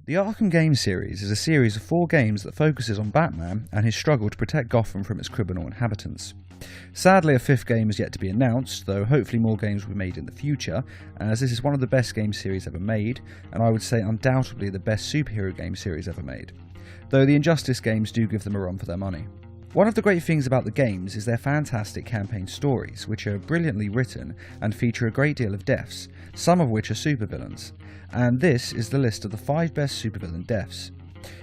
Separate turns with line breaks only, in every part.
The Arkham game series is a series of 4 games that focuses on Batman and his struggle to protect Gotham from its criminal inhabitants. Sadly, a 5th game is yet to be announced, though hopefully more games will be made in the future, as this is one of the best game series ever made, and I would say undoubtedly the best superhero game series ever made, though the Injustice games do give them a run for their money. One of the great things about the games is their fantastic campaign stories, which are brilliantly written and feature a great deal of deaths, some of which are supervillains, and this is the list of the 5 best supervillain deaths.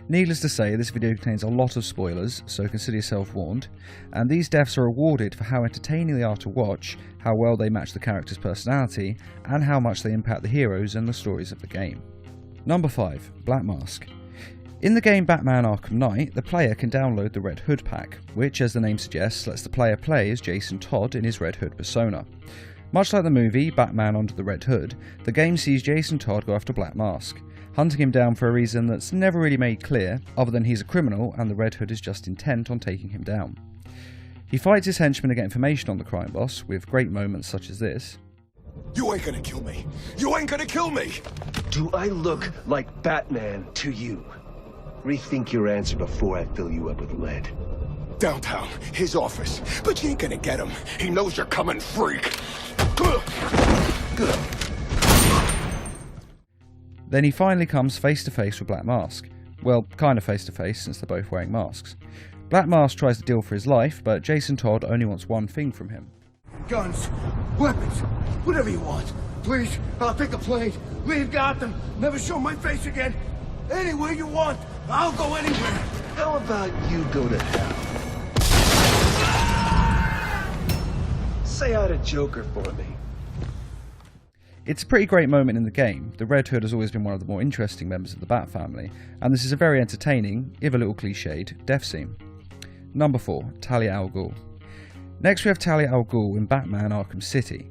Needless to say, this video contains a lot of spoilers, so consider yourself warned, and these deaths are awarded for how entertaining they are to watch, how well they match the character's personality, and how much they impact the heroes and the stories of the game. Number 5. Black Mask. In the game Batman Arkham Knight, the player can download the Red Hood pack, which, as the name suggests, lets the player play as Jason Todd in his Red Hood persona. Much like the movie, Batman Under the Red Hood, the game sees Jason Todd go after Black Mask, hunting him down for a reason that's never really made clear, other than he's a criminal and the Red Hood is just intent on taking him down. He fights his henchmen to get information on the crime boss, with great moments such as this.
You ain't gonna kill me! You ain't gonna kill me!
Do I look like Batman to you? Rethink your answer before I fill you up with lead.
Downtown, his office. But you ain't gonna get him. He knows you're coming, freak!
Good.
Then he finally comes face to face with Black Mask. Well, kind of face to face, since they're both wearing masks. Black Mask tries to deal for his life, but Jason Todd only wants one thing from him.
Guns, weapons, whatever you want. Please, I'll take a plane, leave Gotham, never show my face again. Anywhere you want, I'll go anywhere.
How about you go to hell? Say hi to Joker for me.
It's a pretty great moment in the game. The Red Hood has always been one of the more interesting members of the Bat family, and this is a very entertaining, if a little cliched, death scene. Number 4. Talia al Ghul. Next we have Talia al Ghul in Batman Arkham City.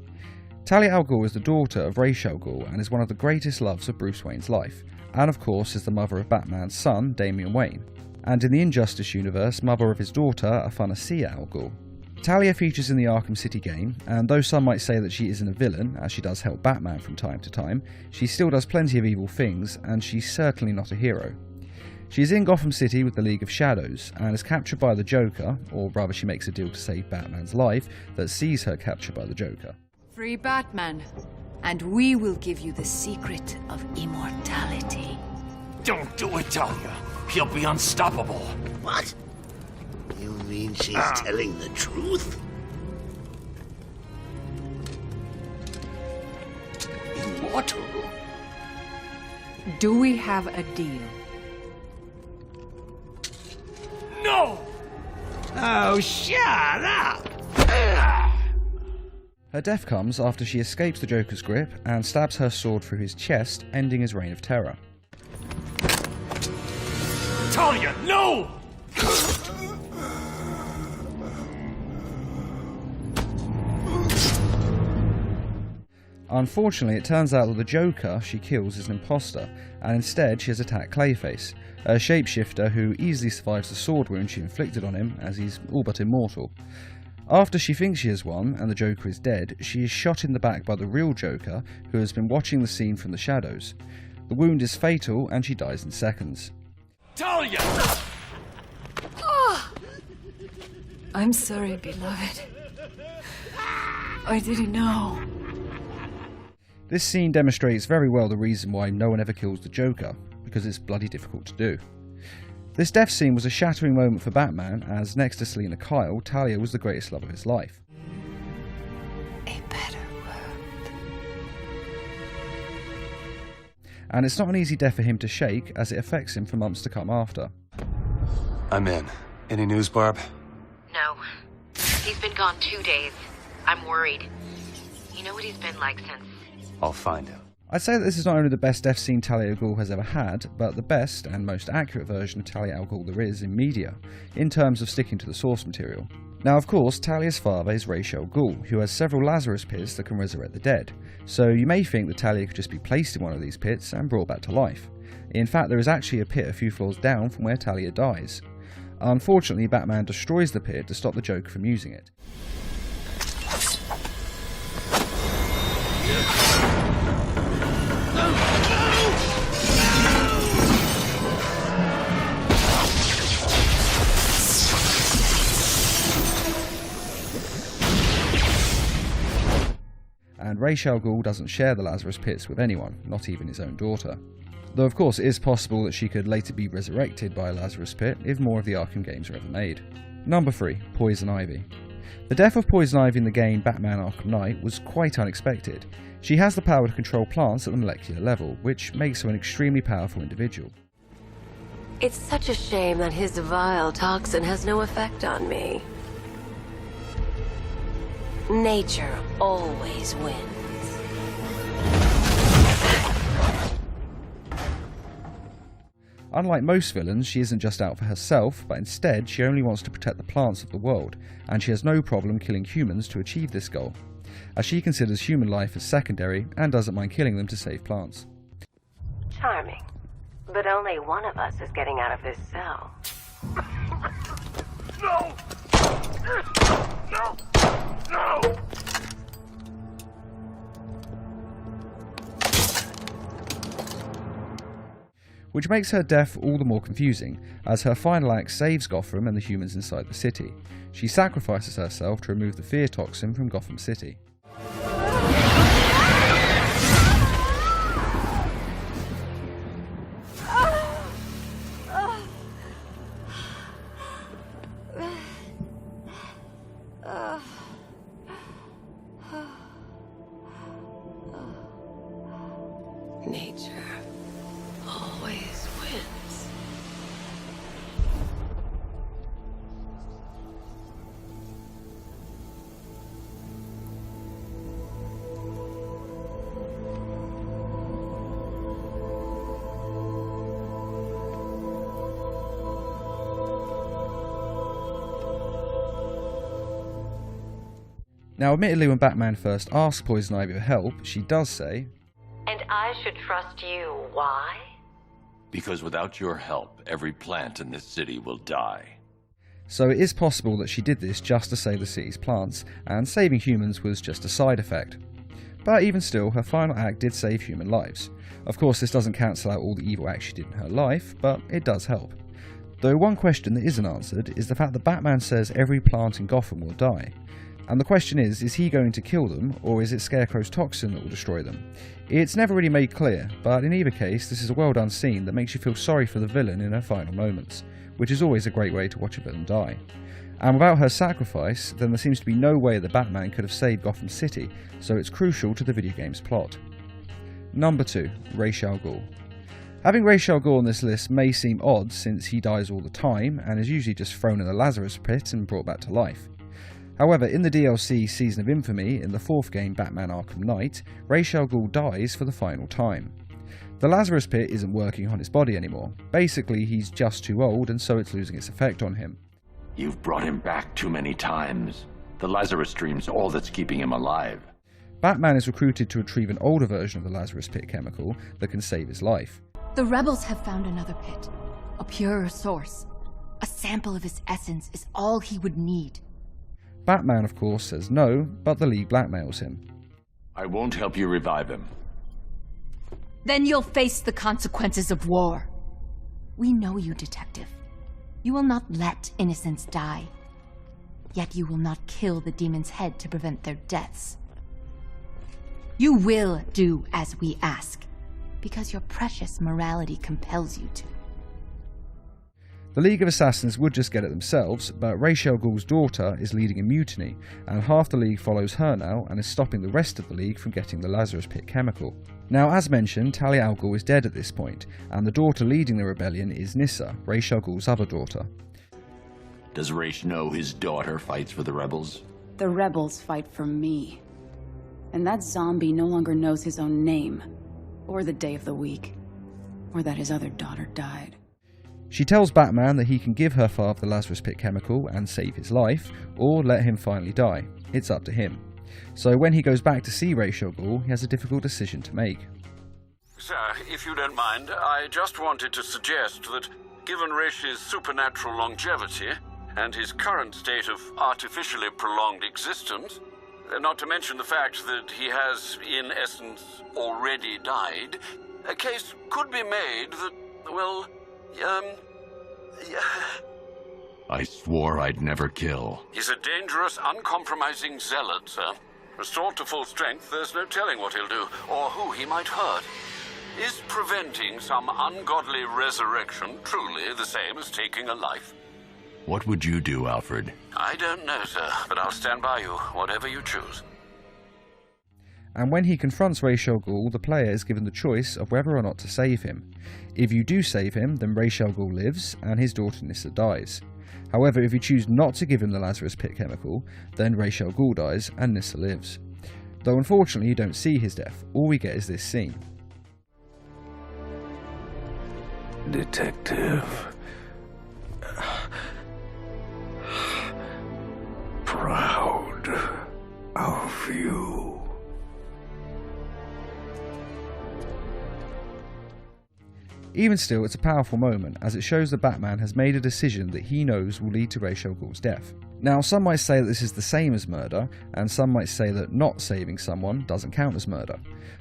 Talia al Ghul is the daughter of Ra's al Ghul and is one of the greatest loves of Bruce Wayne's life, and of course is the mother of Batman's son, Damian Wayne, and in the Injustice universe, mother of his daughter, Afanasia al Ghul. Talia features in the Arkham City game, and though some might say that she isn't a villain, as she does help Batman from time to time, she still does plenty of evil things, and she's certainly not a hero. She is in Gotham City with the League of Shadows, and is captured by the Joker, or rather she makes a deal to save Batman's life that sees her captured by the Joker.
Free Batman, and we will give you the secret of immortality.
Don't do it, Talia. He'll be unstoppable.
What? You mean she's telling the truth? Immortal?
Do we have a deal?
No!
Oh, shut up!
Her death comes after she escapes the Joker's grip and stabs her sword through his chest, ending his reign of terror.
Talia, no!
Unfortunately, it turns out that the Joker she kills is an imposter, and instead she has attacked Clayface, a shapeshifter who easily survives the sword wound she inflicted on him, as he's all but immortal. After she thinks she has won, and the Joker is dead, she is shot in the back by the real Joker, who has been watching the scene from the shadows. The wound is fatal, and she dies in seconds.
Talia!
Oh! I'm sorry, beloved. I didn't know.
This scene demonstrates very well the reason why no one ever kills the Joker, because it's bloody difficult to do. This death scene was a shattering moment for Batman, as next to Selina Kyle, Talia was the greatest love of his life.
A better world.
And it's not an easy death for him to shake, as it affects him for months to come after.
I'm in. Any news, Barb?
No. He's been gone 2 days. I'm worried. You know what he's been like since...
I'll find out.
I'd say that this is not only the best death scene Talia al Ghul has ever had, but the best and most accurate version of Talia al Ghul there is in media, in terms of sticking to the source material. Now of course, Talia's father is Ra's al Ghul, who has several Lazarus pits that can resurrect the dead, so you may think that Talia could just be placed in one of these pits and brought back to life. In fact, there is actually a pit a few floors down from where Talia dies. Unfortunately, Batman destroys the pit to stop the Joker from using it. Ra's al Ghul doesn't share the Lazarus Pits with anyone, not even his own daughter. Though of course it is possible that she could later be resurrected by a Lazarus Pit if more of the Arkham games are ever made. Number 3. Poison Ivy. The death of Poison Ivy in the game Batman Arkham Knight was quite unexpected. She has the power to control plants at the molecular level, which makes her an extremely powerful individual.
It's such a shame that his vile toxin has no effect on me. Nature always wins.
Unlike most villains, she isn't just out for herself, but instead she only wants to protect the plants of the world, and she has no problem killing humans to achieve this goal, as she considers human life as secondary and doesn't mind killing them to save plants.
Charming. But only one of us is getting out of this cell.
No! No! No!
Which makes her death all the more confusing, as her final act saves Gotham and the humans inside the city. She sacrifices herself to remove the fear toxin from Gotham City.
Nature always wins.
Now admittedly, when Batman first asks Poison Ivy for help, she does say,
And I should trust you. Why?
Because without your help, every plant in this city will die.
so it is possible that she did this just to save the city's plants, and saving humans was just a side effect. But even still, her final act did save human lives. Of course, this doesn't cancel out all the evil acts she did in her life, but it does help. Though one question that isn't answered is the fact that Batman says every plant in Gotham will die. And the question is he going to kill them, or is it Scarecrow's toxin that will destroy them? It's never really made clear, but in either case, this is a well done scene that makes you feel sorry for the villain in her final moments, which is always a great way to watch a villain die. And without her sacrifice, then there seems to be no way that Batman could have saved Gotham City, so it's crucial to the video game's plot. Number 2. Ra's al Ghul. Having Ra's al Ghul on this list may seem odd since he dies all the time and is usually just thrown in a Lazarus pit and brought back to life. However, in the DLC Season of Infamy, in the 4th game Batman Arkham Knight, Ra's al Ghul dies for the final time. The Lazarus pit isn't working on his body anymore. Basically, he's just too old and so it's losing its effect on him.
You've brought him back too many times. The Lazarus stream's all that's keeping him alive.
Batman is recruited to retrieve an older version of the Lazarus pit chemical that can save his life.
The rebels have found another pit, a purer source. A sample of his essence is all he would need.
Batman, of course, says no, but the League blackmails him.
I won't help you revive him.
Then you'll face the consequences of war. We know you, Detective. You will not let innocents die. Yet you will not kill the demon's head to prevent their deaths. You will do as we ask, because your precious morality compels you to.
The League of Assassins would just get it themselves, but Ra's al Ghul's daughter is leading a mutiny, and half the League follows her now and is stopping the rest of the League from getting the Lazarus Pit chemical. Now, as mentioned, Talia al Ghul is dead at this point, and the daughter leading the rebellion is Nyssa, Ra's al Ghul's other daughter.
Does Ra's know his daughter fights for the rebels?
The rebels fight for me. And that zombie no longer knows his own name, or the day of the week, or that his other daughter died.
She tells Batman that he can give her father the Lazarus Pit chemical and save his life, or let him finally die. It's up to him. So when he goes back to see Ra's al Ghul, he has a difficult decision to make.
Sir, if you don't mind, I just wanted to suggest that, given Rash's supernatural longevity, and his current state of artificially prolonged existence, not to mention the fact that he has, in essence, already died, a case could be made that, well,
I swore I'd never kill.
he's a dangerous, uncompromising zealot, sir. Restored to full strength, there's no telling what he'll do, or who he might hurt. Is preventing some ungodly resurrection truly the same as taking a life?
What would you do, Alfred?
I don't know, sir, but I'll stand by you, whatever you choose.
And when he confronts Ra's al Ghul, the player is given the choice of whether or not to save him. If you do save him, then Ra's al Ghul lives, and his daughter Nyssa dies. However, if you choose not to give him the Lazarus Pit chemical, then Ra's al Ghul dies, and Nyssa lives. Though unfortunately you don't see his death, all we get is this scene.
Detective. Proud of you.
Even still, it's a powerful moment, as it shows that Batman has made a decision that he knows will lead to Ra's al Ghul's death. Now, some might say that this is the same as murder, and some might say that not saving someone doesn't count as murder.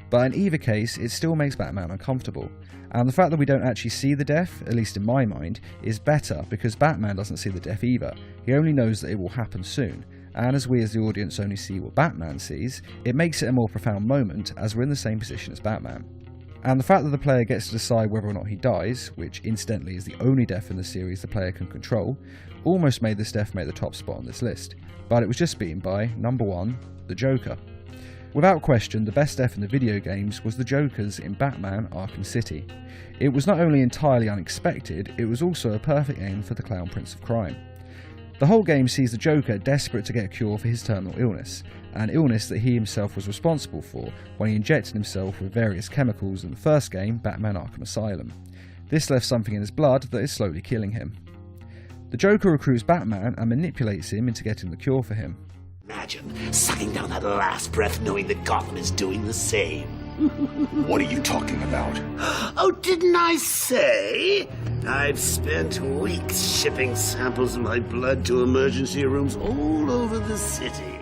But in either case, it still makes Batman uncomfortable. And the fact that we don't actually see the death, at least in my mind, is better because Batman doesn't see the death either. He only knows that it will happen soon. And as we as the audience only see what Batman sees, it makes it a more profound moment as we're in the same position as Batman. And the fact that the player gets to decide whether or not he dies, which incidentally is the only death in the series the player can control, almost made this death make the top spot on this list. But it was just beaten by, number 1, the Joker. Without question, the best death in the video games was the Joker's in Batman Arkham City. It was not only entirely unexpected, it was also a perfect end for the Clown Prince of Crime. The whole game sees the Joker desperate to get a cure for his terminal illness, an illness that he himself was responsible for when he injected himself with various chemicals in the first game, Batman Arkham Asylum. This left something in his blood that is slowly killing him. The Joker recruits Batman and manipulates him into getting the cure for him.
Imagine sucking down that last breath knowing that Gotham is doing the same.
What are you talking about?
Oh, didn't I say? I've spent weeks shipping samples of my blood to emergency rooms all over the city.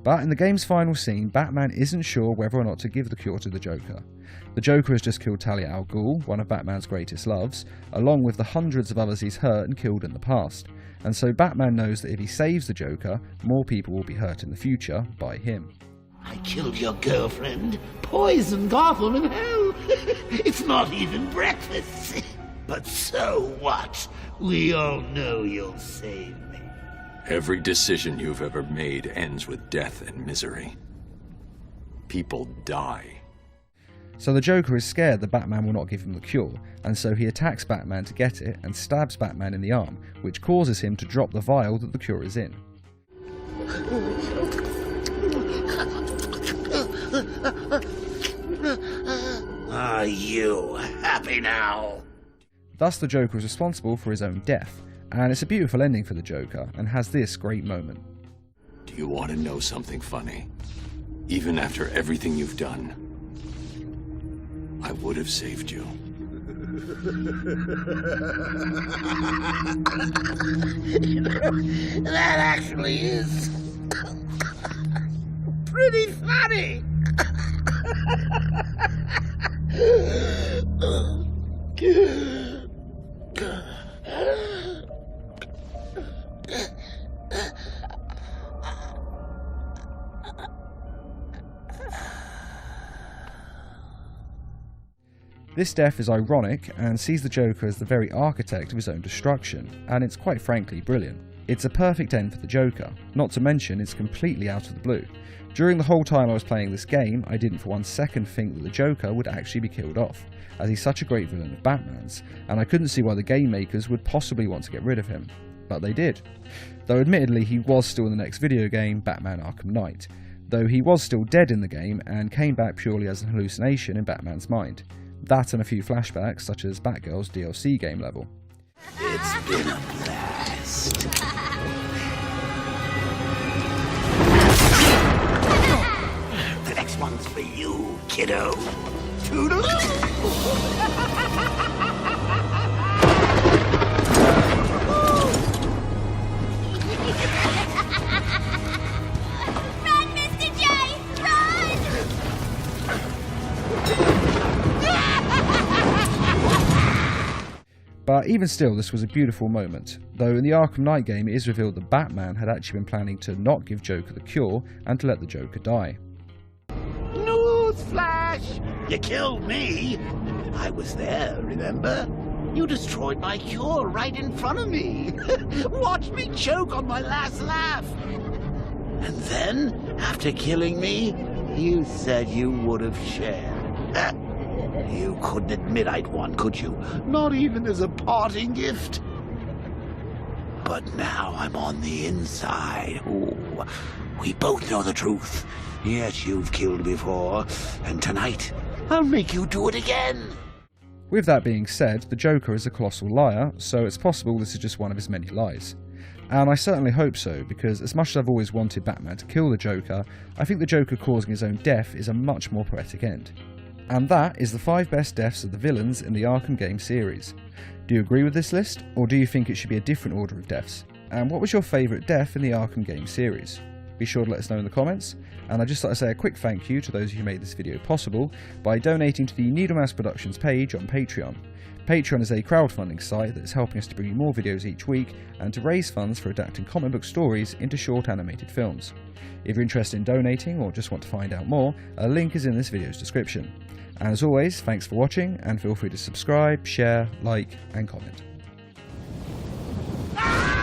But in the game's final scene, Batman isn't sure whether or not to give the cure to the Joker. The Joker has just killed Talia al Ghul, one of Batman's greatest loves, along with the hundreds of others he's hurt and killed in the past. And so Batman knows that if he saves the Joker, more people will be hurt in the future by him.
I killed your girlfriend, poisoned Gotham in hell. It's not even breakfast. But so what? We all know you'll save me.
Every decision you've ever made ends with death and misery. People die.
So the Joker is scared that Batman will not give him the cure, and so he attacks Batman to get it and stabs Batman in the arm, which causes him to drop the vial that the cure is in.
Are you happy now?
Thus the Joker is responsible for his own death, and it's a beautiful ending for the Joker, and has this great moment.
Do you want to know something funny? Even after everything you've done, I would have saved you.
That actually is pretty funny.
This death is ironic and sees the Joker as the very architect of his own destruction, and it's quite frankly brilliant. It's a perfect end for the Joker, not to mention it's completely out of the blue. During the whole time I was playing this game, I didn't for one second think that the Joker would actually be killed off, as he's such a great villain of Batman's, and I couldn't see why the game makers would possibly want to get rid of him. But they did. Though admittedly he was still in the next video game, Batman Arkham Knight, though he was still dead in the game and came back purely as an hallucination in Batman's mind. That and a few flashbacks such as Batgirl's DLC game level.
It's been a blast. The next one's for you, kiddo.
Run, Mr. J! Run!
But even still, this was a beautiful moment, though in the Arkham Knight game it is revealed that Batman had actually been planning to not give Joker the cure and to let the Joker die.
Newsflash! You killed me! I was there, remember? You destroyed my cure right in front of me. Watched me choke on my last laugh. And then, after killing me, you said you would have shared. You couldn't admit I'd won, could you? Not even as a parting gift. But now I'm on the inside. Ooh, we both know the truth. Yes, you've killed before, and tonight I'll make you do it again.
With that being said, the Joker is a colossal liar, so it's possible this is just one of his many lies. And I certainly hope so, because as much as I've always wanted Batman to kill the Joker, I think the Joker causing his own death is a much more poetic end. And that is the 5 best deaths of the villains in the Arkham game series. Do you agree with this list, or do you think it should be a different order of deaths? And what was your favourite death in the Arkham game series? Be sure to let us know in the comments, and I'd just like to say a quick thank you to those who made this video possible by donating to the Needlemouse Productions page on Patreon. Patreon is a crowdfunding site that is helping us to bring you more videos each week and to raise funds for adapting comic book stories into short animated films. If you're interested in donating or just want to find out more, a link is in this video's description. And as always, thanks for watching, and feel free to subscribe, share, like, and comment.
Ah!